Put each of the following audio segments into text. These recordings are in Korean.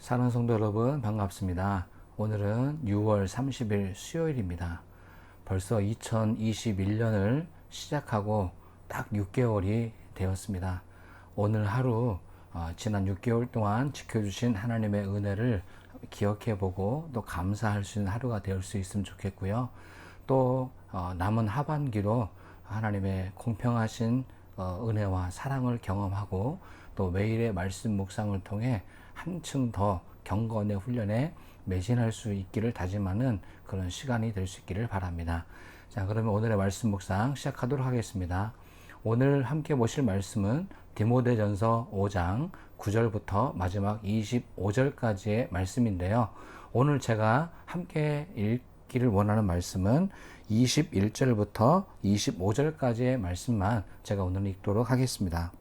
사랑하는 성도 여러분, 반갑습니다. 오늘은 6월 30일 수요일입니다. 벌써 2021년을 시작하고 딱 6개월이 되었습니다. 오늘 하루 지난 6개월 동안 지켜주신 하나님의 은혜를 기억해보고 또 감사할 수 있는 하루가 될 수 있으면 좋겠고요. 또 남은 하반기로 하나님의 공평하신 은혜와 사랑을 경험하고 또 매일의 말씀 묵상을 통해 한층 더 경건의 훈련에 매진할 수 있기를 다짐하는 그런 시간이 될 수 있기를 바랍니다. 자, 그러면 오늘의 말씀 묵상 시작하도록 하겠습니다. 오늘 함께 보실 말씀은 디모데전서 5장 9절부터 마지막 25절까지의 말씀인데요. 오늘 제가 함께 읽기를 원하는 말씀은 21절부터 25절까지의 말씀만 제가 오늘 읽도록 하겠습니다.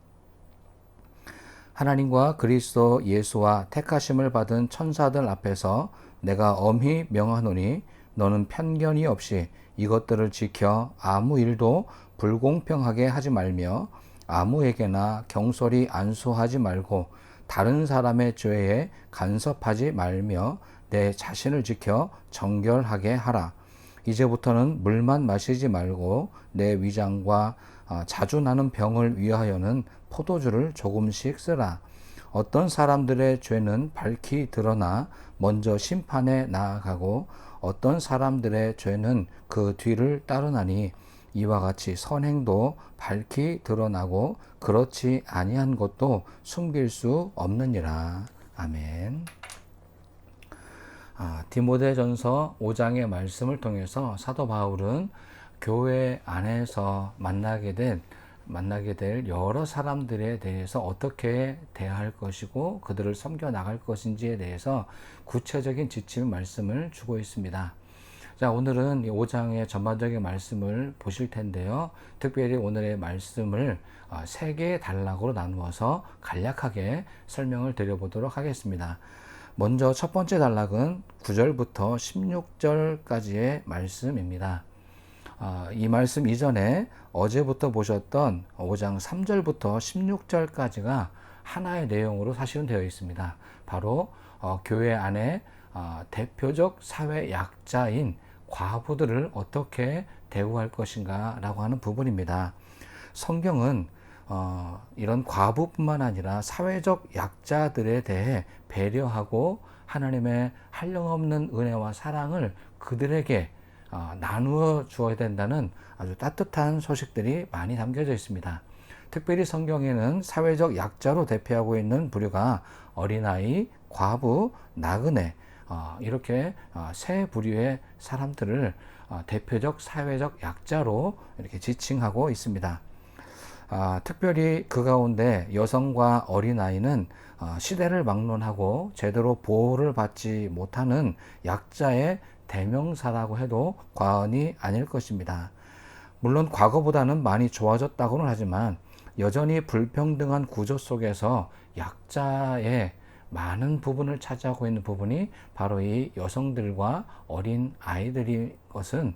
하나님과 그리스도 예수와 택하심을 받은 천사들 앞에서 내가 엄히 명하노니 너는 편견이 없이 이것들을 지켜 아무 일도 불공평하게 하지 말며 아무에게나 경솔히 안수하지 말고 다른 사람의 죄에 간섭하지 말며 내 자신을 지켜 정결하게 하라. 이제부터는 물만 마시지 말고 내 위장과 자주 나는 병을 위하여는 포도주를 조금씩 쓰라. 어떤 사람들의 죄는 밝히 드러나 먼저 심판에 나아가고 어떤 사람들의 죄는 그 뒤를 따르나니 이와 같이 선행도 밝히 드러나고 그렇지 아니한 것도 숨길 수 없느니라. 아멘. 디모데전서 5장의 말씀을 통해서 사도 바울은 교회 안에서 만나게 될 여러 사람들에 대해서 어떻게 대할 것이고 그들을 섬겨 나갈 것인지에 대해서 구체적인 지침 말씀을 주고 있습니다. 자, 오늘은 이 5장의 전반적인 말씀을 보실 텐데요. 특별히 오늘의 말씀을 3개의 단락으로 나누어서 간략하게 설명을 드려보도록 하겠습니다. 먼저 첫 번째 단락은 9절부터 16절까지의 말씀입니다. 이 말씀 이전에 어제부터 보셨던 5장 3절부터 16절까지가 하나의 내용으로 사실은 되어 있습니다. 바로 교회 안에 대표적 사회 약자인 과부들을 어떻게 대우할 것인가 라고 하는 부분입니다. 성경은 이런 과부뿐만 아니라 사회적 약자들에 대해 배려하고 하나님의 한량없는 은혜와 사랑을 그들에게 나누어 주어야 된다는 아주 따뜻한 소식들이 많이 담겨져 있습니다. 특별히 성경에는 사회적 약자로 대표하고 있는 부류가 어린아이, 과부, 나그네 이렇게 세 부류의 사람들을 대표적 사회적 약자로 이렇게 지칭하고 있습니다. 특별히 그 가운데 여성과 어린아이는 시대를 막론하고 제대로 보호를 받지 못하는 약자의 대명사라고 해도 과언이 아닐 것입니다. 물론 과거보다는 많이 좋아졌다고는 하지만 여전히 불평등한 구조 속에서 약자의 많은 부분을 차지하고 있는 부분이 바로 이 여성들과 어린 아이들인 것은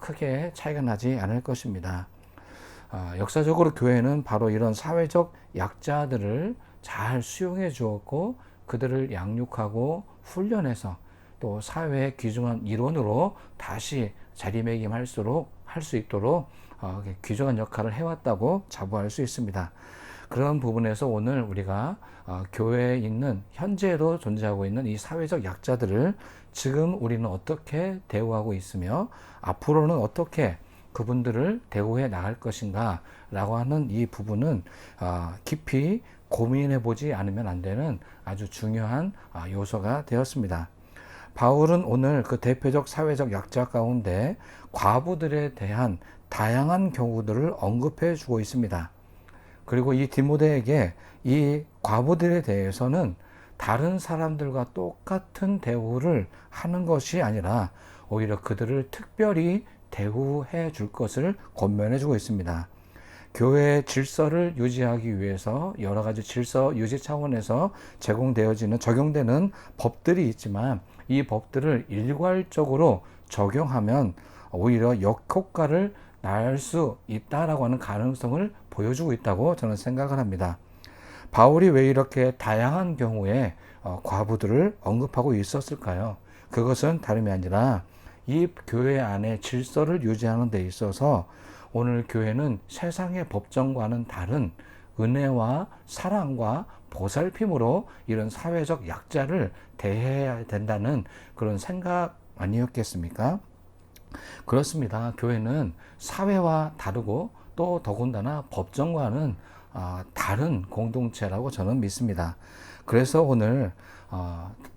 크게 차이가 나지 않을 것입니다. 역사적으로 교회는 바로 이런 사회적 약자들을 잘 수용해 주었고 그들을 양육하고 훈련해서 또 사회의 귀중한 일원으로 다시 자리매김할 수 있도록 귀중한 역할을 해왔다고 자부할 수 있습니다. 그런 부분에서 오늘 우리가 교회에 있는 현재도 존재하고 있는 이 사회적 약자들을 지금 우리는 어떻게 대우하고 있으며 앞으로는 어떻게 그분들을 대우해 나갈 것인가 라고 하는 이 부분은 깊이 고민해 보지 않으면 안 되는 아주 중요한 요소가 되었습니다. 바울은 오늘 그 대표적 사회적 약자 가운데 과부들에 대한 다양한 경우들을 언급해 주고 있습니다. 그리고 이 디모데에게 이 과부들에 대해서는 다른 사람들과 똑같은 대우를 하는 것이 아니라 오히려 그들을 특별히 대우해 줄 것을 권면해 주고 있습니다. 교회의 질서를 유지하기 위해서 여러 가지 질서 유지 차원에서 적용되는 법들이 있지만 이 법들을 일괄적으로 적용하면 오히려 역효과를 날 수 있다라고 하는 가능성을 보여주고 있다고 저는 생각을 합니다. 바울이 왜 이렇게 다양한 경우에 과부들을 언급하고 있었을까요? 그것은 다름이 아니라 이 교회 안에 질서를 유지하는 데 있어서 오늘 교회는 세상의 법정과는 다른 은혜와 사랑과 보살핌으로 이런 사회적 약자를 대해야 된다는 그런 생각 아니었겠습니까? 그렇습니다. 교회는 사회와 다르고 또 더군다나 법정과는 다른 공동체라고 저는 믿습니다. 그래서 오늘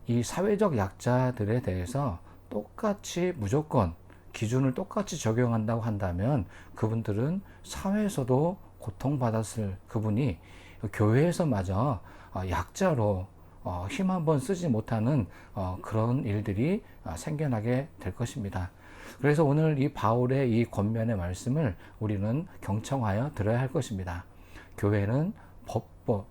이 사회적 약자들에 대해서 똑같이 무조건 기준을 똑같이 적용한다고 한다면 그분들은 사회에서도 고통받았을 그분이 교회에서마저 약자로 힘 한번 쓰지 못하는 그런 일들이 생겨나게 될 것입니다. 그래서 오늘 이 바울의 이 권면의 말씀을 우리는 경청하여 들어야 할 것입니다. 교회는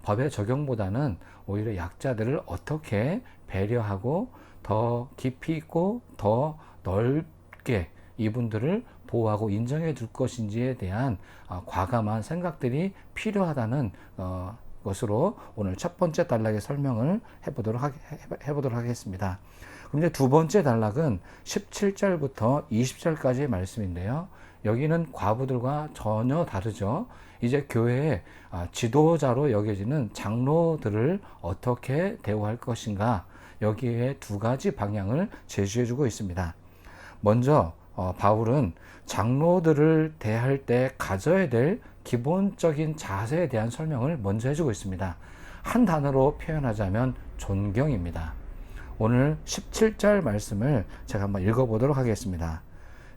법의 적용보다는 오히려 약자들을 어떻게 배려하고 더 깊이 있고 더 넓게 이분들을 보호하고 인정해 줄 것인지에 대한 과감한 생각들이 필요하다는 것으로 오늘 첫 번째 단락의 설명을 해보도록 하겠습니다. 그럼 이제 두 번째 단락은 17절부터 20절까지의 말씀인데요. 여기는 과부들과 전혀 다르죠. 이제 교회의 지도자로 여겨지는 장로들을 어떻게 대우할 것인가, 여기에 두 가지 방향을 제시해주고 있습니다. 먼저 바울은 장로들을 대할 때 가져야 될 기본적인 자세에 대한 설명을 먼저 해주고 있습니다. 한 단어로 표현하자면 존경입니다. 오늘 17절 말씀을 제가 한번 읽어보도록 하겠습니다.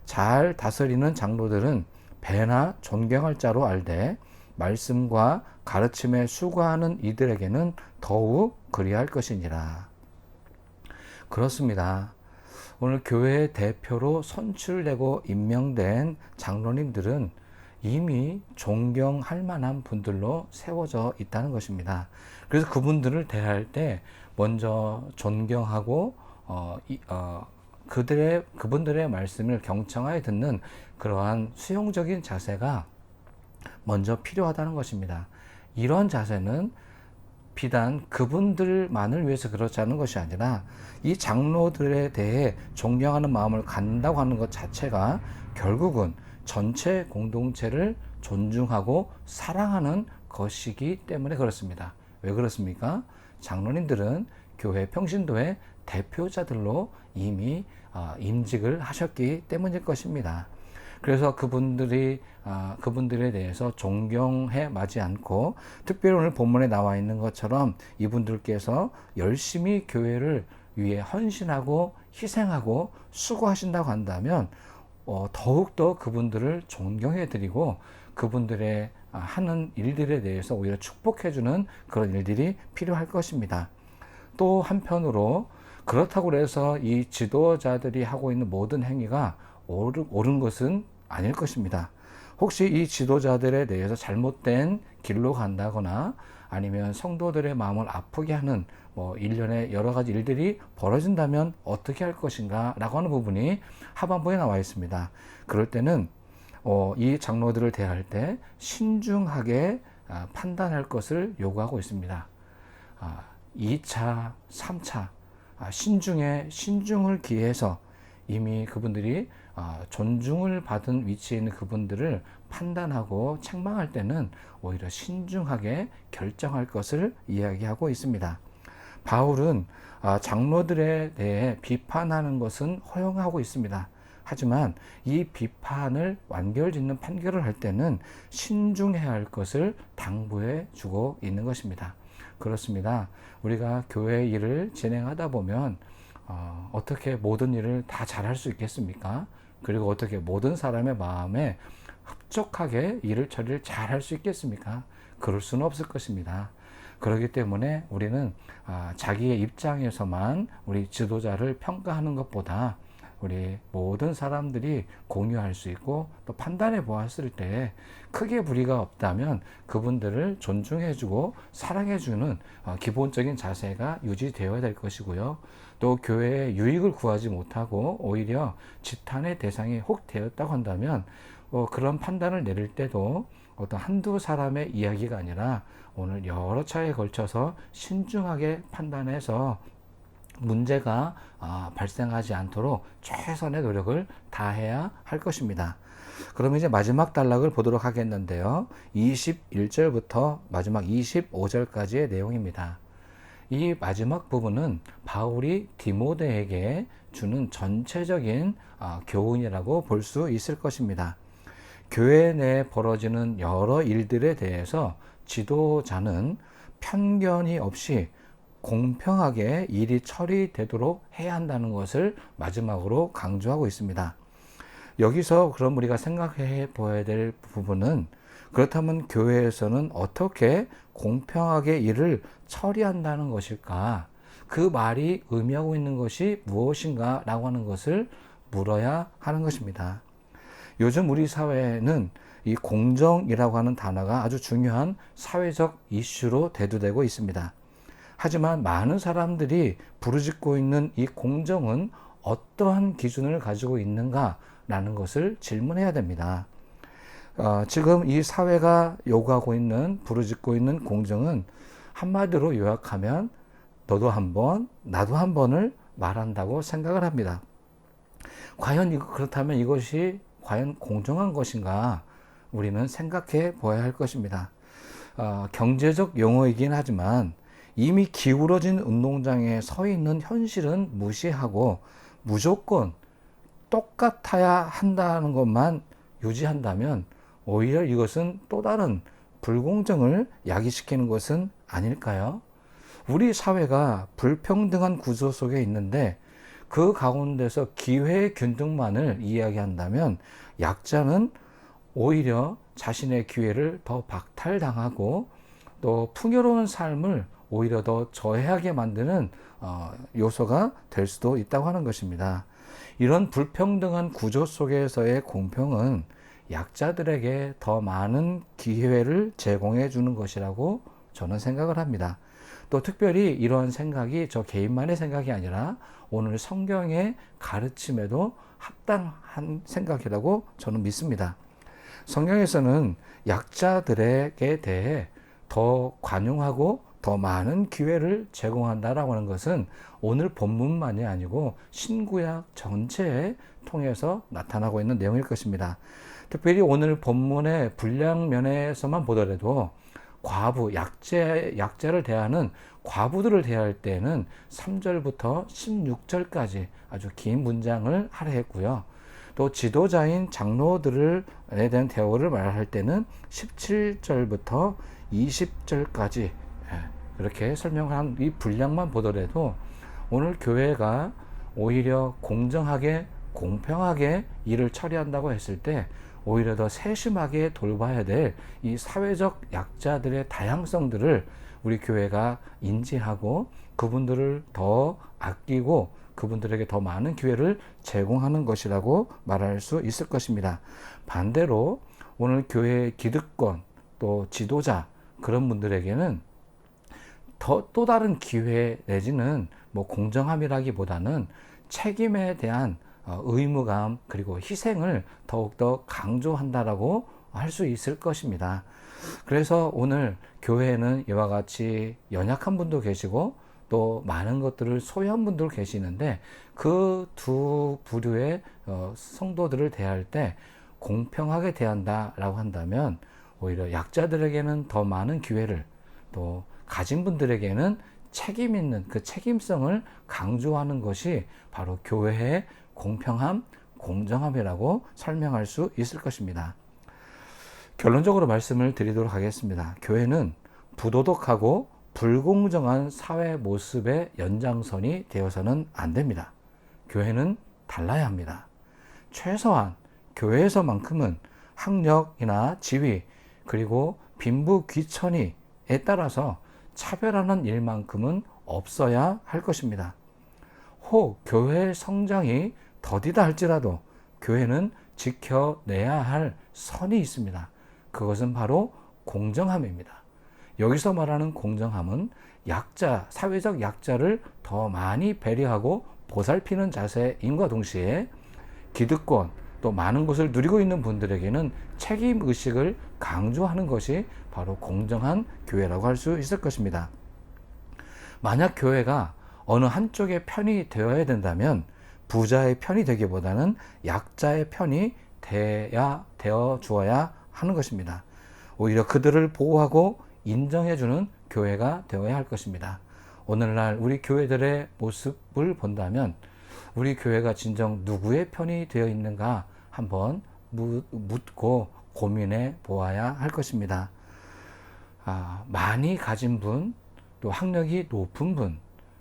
잘 다스리는 장로들은 배나 존경할 자로 알되 말씀과 가르침에 수고하는 이들에게는 더욱 그리할 것이니라. 그렇습니다. 오늘 교회의 대표로 선출되고 임명된 장로님들은 이미 존경할 만한 분들로 세워져 있다는 것입니다. 그래서 그분들을 대할 때 먼저 존경하고 그분들의 말씀을 경청하여 듣는 그러한 수용적인 자세가 먼저 필요하다는 것입니다. 이런 자세는 비단 그분들만을 위해서 그렇지 않은 것이 아니라 이 장로들에 대해 존경하는 마음을 갖는다고 하는 것 자체가 결국은 전체 공동체를 존중하고 사랑하는 것이기 때문에 그렇습니다. 왜 그렇습니까? 장로님들은 교회 평신도의 대표자들로 이미 임직을 하셨기 때문일 것입니다. 그래서 그분들에 대해서 존경해 마지 않고, 특별히 오늘 본문에 나와 있는 것처럼 이분들께서 열심히 교회를 위해 헌신하고 희생하고 수고하신다고 한다면 더욱더 그분들을 존경해 드리고 그분들의 하는 일들에 대해서 오히려 축복해 주는 그런 일들이 필요할 것입니다. 또 한편으로 그렇다고 해서 이 지도자들이 하고 있는 모든 행위가 옳은 것은 아닐 것입니다. 혹시 이 지도자들에 대해서 잘못된 길로 간다거나 아니면 성도들의 마음을 아프게 하는 일련의 여러 가지 일들이 벌어진다면 어떻게 할 것인가 라고 하는 부분이 하반부에 나와 있습니다. 그럴 때는 이 장로들을 대할 때 신중하게 판단할 것을 요구하고 있습니다. 2차, 3차 신중을 기해서 이미 그분들이 존중을 받은 위치에 있는 그분들을 판단하고 책망할 때는 오히려 신중하게 결정할 것을 이야기하고 있습니다. 바울은 장로들에 대해 비판하는 것은 허용하고 있습니다. 하지만 이 비판을 완결짓는 판결을 할 때는 신중해야 할 것을 당부해 주고 있는 것입니다. 그렇습니다. 우리가 교회 일을 진행하다 보면 어떻게 모든 일을 다 잘할 수 있겠습니까? 그리고 어떻게 모든 사람의 마음에 흡족하게 처리를 잘 할 수 있겠습니까? 그럴 수는 없을 것입니다. 그렇기 때문에 우리는 자기의 입장에서만 우리 지도자를 평가하는 것보다 우리 모든 사람들이 공유할 수 있고 또 판단해 보았을 때 크게 무리가 없다면 그분들을 존중해주고 사랑해주는 기본적인 자세가 유지되어야 될 것이고요. 또 교회의 유익을 구하지 못하고 오히려 지탄의 대상이 혹 되었다고 한다면 그런 판단을 내릴 때도 어떤 한두 사람의 이야기가 아니라 오늘 여러 차례에 걸쳐서 신중하게 판단해서 문제가 발생하지 않도록 최선의 노력을 다해야 할 것입니다. 그럼 이제 마지막 단락을 보도록 하겠는데요. 21절부터 마지막 25절까지의 내용입니다. 이 마지막 부분은 바울이 디모데에게 주는 전체적인 교훈이라고 볼 수 있을 것입니다. 교회 내에 벌어지는 여러 일들에 대해서 지도자는 편견이 없이 공평하게 일이 처리되도록 해야 한다는 것을 마지막으로 강조하고 있습니다. 여기서 그럼 우리가 생각해 보아야 될 부분은, 그렇다면 교회에서는 어떻게 공평하게 일을 처리한다는 것일까? 그 말이 의미하고 있는 것이 무엇인가? 라고 하는 것을 물어야 하는 것입니다. 요즘 우리 사회는 이 공정이라고 하는 단어가 아주 중요한 사회적 이슈로 대두되고 있습니다. 하지만 많은 사람들이 부르짖고 있는 이 공정은 어떠한 기준을 가지고 있는가라는 것을 질문해야 됩니다. 지금 이 사회가 요구하고 있는, 부르짖고 있는 공정은 한마디로 요약하면 너도 한 번, 나도 한 번을 말한다고 생각을 합니다. 과연 그렇다면 이것이 과연 공정한 것인가? 우리는 생각해 보아야 할 것입니다. 경제적 용어이긴 하지만 이미 기울어진 운동장에 서 있는 현실은 무시하고 무조건 똑같아야 한다는 것만 유지한다면 오히려 이것은 또 다른 불공정을 야기시키는 것은 아닐까요? 우리 사회가 불평등한 구조 속에 있는데 그 가운데서 기회의 균등만을 이야기한다면 약자는 오히려 자신의 기회를 더 박탈당하고 또 풍요로운 삶을 오히려 더 저해하게 만드는 요소가 될 수도 있다고 하는 것입니다. 이런 불평등한 구조 속에서의 공평은 약자들에게 더 많은 기회를 제공해 주는 것이라고 저는 생각을 합니다. 또 특별히 이런 생각이 저 개인만의 생각이 아니라 오늘 성경의 가르침에도 합당한 생각이라고 저는 믿습니다. 성경에서는 약자들에게 대해 더 관용하고 더 많은 기회를 제공한다라고 하는 것은 오늘 본문만이 아니고 신구약 전체에 통해서 나타나고 있는 내용일 것입니다. 특별히 오늘 본문의 분량 면에서만 보더라도 과부, 약자를 대하는 과부들을 대할 때는 3절부터 16절까지 아주 긴 문장을 할애했고요. 또 지도자인 장로들에 대한 대우를 말할 때는 17절부터 20절까지 이렇게 설명한 이 분량만 보더라도 오늘 교회가 오히려 공정하게 공평하게 일을 처리한다고 했을 때 오히려 더 세심하게 돌봐야 될 이 사회적 약자들의 다양성들을 우리 교회가 인지하고 그분들을 더 아끼고 그분들에게 더 많은 기회를 제공하는 것이라고 말할 수 있을 것입니다. 반대로 오늘 교회의 기득권 또 지도자 그런 분들에게는 또 다른 기회 내지는 뭐 공정함이라기보다는 책임에 대한 의무감 그리고 희생을 더욱더 강조한다라고 할 수 있을 것입니다. 그래서 오늘 교회에는 이와 같이 연약한 분도 계시고 또 많은 것들을 소유한 분들 계시는데 그 두 부류의 성도들을 대할 때 공평하게 대한다라고 한다면 오히려 약자들에게는 더 많은 기회를 또 가진 분들에게는 책임 있는 그 책임성을 강조하는 것이 바로 교회의 공평함, 공정함이라고 설명할 수 있을 것입니다. 결론적으로 말씀을 드리도록 하겠습니다. 교회는 부도덕하고 불공정한 사회 모습의 연장선이 되어서는 안 됩니다. 교회는 달라야 합니다. 최소한 교회에서만큼은 학력이나 지위 그리고 빈부귀천에 따라서 차별하는 일만큼은 없어야 할 것입니다. 혹 교회의 성장이 더디다 할지라도 교회는 지켜내야 할 선이 있습니다. 그것은 바로 공정함입니다. 여기서 말하는 공정함은 약자, 사회적 약자를 더 많이 배려하고 보살피는 자세인과 동시에 기득권 또 많은 것을 누리고 있는 분들에게는 책임의식을 강조하는 것이 바로 공정한 교회라고 할 수 있을 것입니다. 만약 교회가 어느 한쪽의 편이 되어야 된다면 부자의 편이 되기보다는 약자의 편이 되어 주어야 하는 것입니다. 오히려 그들을 보호하고 인정해주는 교회가 되어야 할 것입니다. 오늘날 우리 교회들의 모습을 본다면 우리 교회가 진정 누구의 편이 되어 있는가 한번 묻고 고민해 보아야 할 것입니다. 많이 가진 분, 또 학력이 높은 분,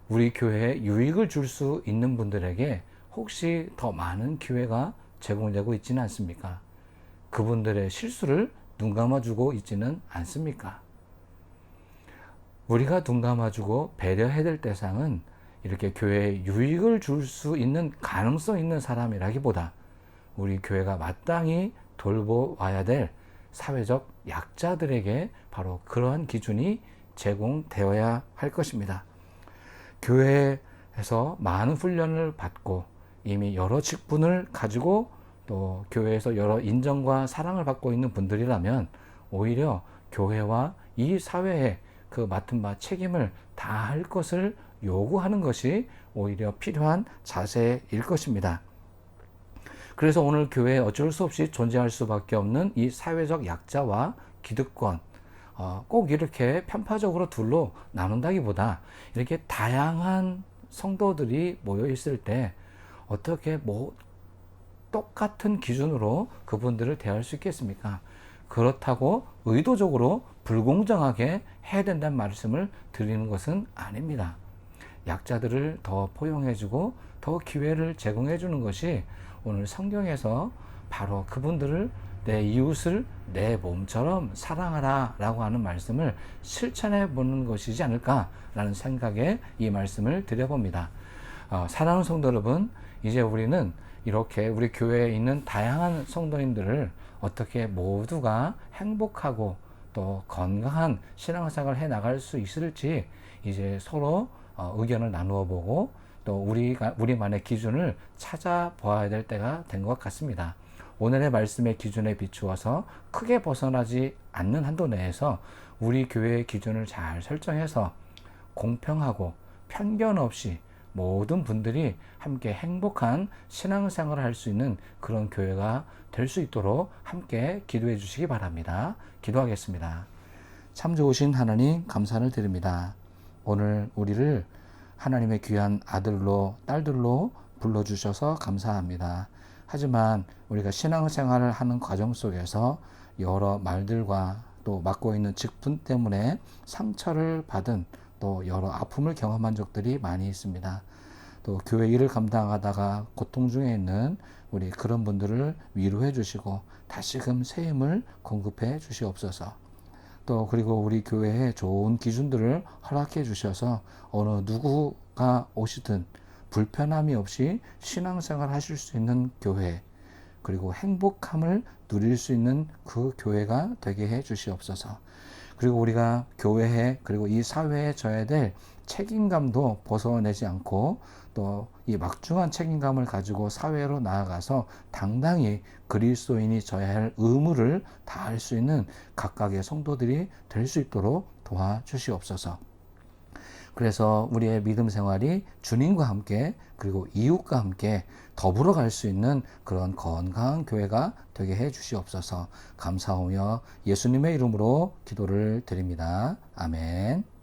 우리 교회에 유익을 줄 수 있는 분들에게 혹시 더 많은 기회가 제공되고 있지는 않습니까? 그분들의 실수를 눈 감아주고 있지는 않습니까? 우리가 눈 감아주고 배려해야 될 대상은 이렇게 교회에 유익을 줄 수 있는 가능성 있는 사람이라기보다 우리 교회가 마땅히 돌보아야 될 사회적 약자들에게 바로 그러한 기준이 제공되어야 할 것입니다. 교회에서 많은 훈련을 받고 이미 여러 직분을 가지고 또 교회에서 여러 인정과 사랑을 받고 있는 분들이라면 오히려 교회와 이 사회에 그 맡은 바 책임을 다할 것을 요구하는 것이 오히려 필요한 자세일 것입니다. 그래서 오늘 교회에 어쩔 수 없이 존재할 수밖에 없는 이 사회적 약자와 기득권, 꼭 이렇게 편파적으로 둘로 나눈다기보다 이렇게 다양한 성도들이 모여 있을 때 어떻게 똑같은 기준으로 그분들을 대할 수 있겠습니까? 그렇다고 의도적으로 불공정하게 해야 된다는 말씀을 드리는 것은 아닙니다. 약자들을 더 포용해주고 더 기회를 제공해주는 것이 오늘 성경에서 바로 그분들을 내 이웃을 내 몸처럼 사랑하라 라고 하는 말씀을 실천해 보는 것이지 않을까라는 생각에 이 말씀을 드려봅니다. 사랑하는 성도 여러분, 이제 우리는 이렇게 우리 교회에 있는 다양한 성도님들을 어떻게 모두가 행복하고 또 건강한 신앙생활을 해 나갈 수 있을지 이제 서로 의견을 나누어 보고 또 우리만의 기준을 찾아봐야 될 때가 된 것 같습니다. 오늘의 말씀의 기준에 비추어서 크게 벗어나지 않는 한도 내에서 우리 교회의 기준을 잘 설정해서 공평하고 편견 없이 모든 분들이 함께 행복한 신앙생활을 할 수 있는 그런 교회가 될 수 있도록 함께 기도해 주시기 바랍니다. 기도하겠습니다. 참 좋으신 하나님 감사를 드립니다. 오늘 우리를 하나님의 귀한 아들로 딸들로 불러주셔서 감사합니다. 하지만 우리가 신앙생활을 하는 과정 속에서 여러 말들과 또 맡고 있는 직분 때문에 상처를 받은 또 여러 아픔을 경험한 적들이 많이 있습니다. 또 교회 일을 감당하다가 고통 중에 있는 우리 그런 분들을 위로해 주시고 다시금 새 힘을 공급해 주시옵소서. 또 그리고 우리 교회에 좋은 기준들을 허락해 주셔서 어느 누구가 오시든 불편함이 없이 신앙생활 하실 수 있는 교회, 그리고 행복함을 누릴 수 있는 그 교회가 되게 해 주시옵소서. 그리고 우리가 교회에 그리고 이 사회에 져야 될 책임감도 벗어내지 않고 또 이 막중한 책임감을 가지고 사회로 나아가서 당당히 그리스도인이 져야 할 의무를 다할 수 있는 각각의 성도들이 될 수 있도록 도와주시옵소서. 그래서 우리의 믿음 생활이 주님과 함께 그리고 이웃과 함께 더불어 갈 수 있는 그런 건강한 교회가 되게 해 주시옵소서. 감사하며 예수님의 이름으로 기도를 드립니다. 아멘.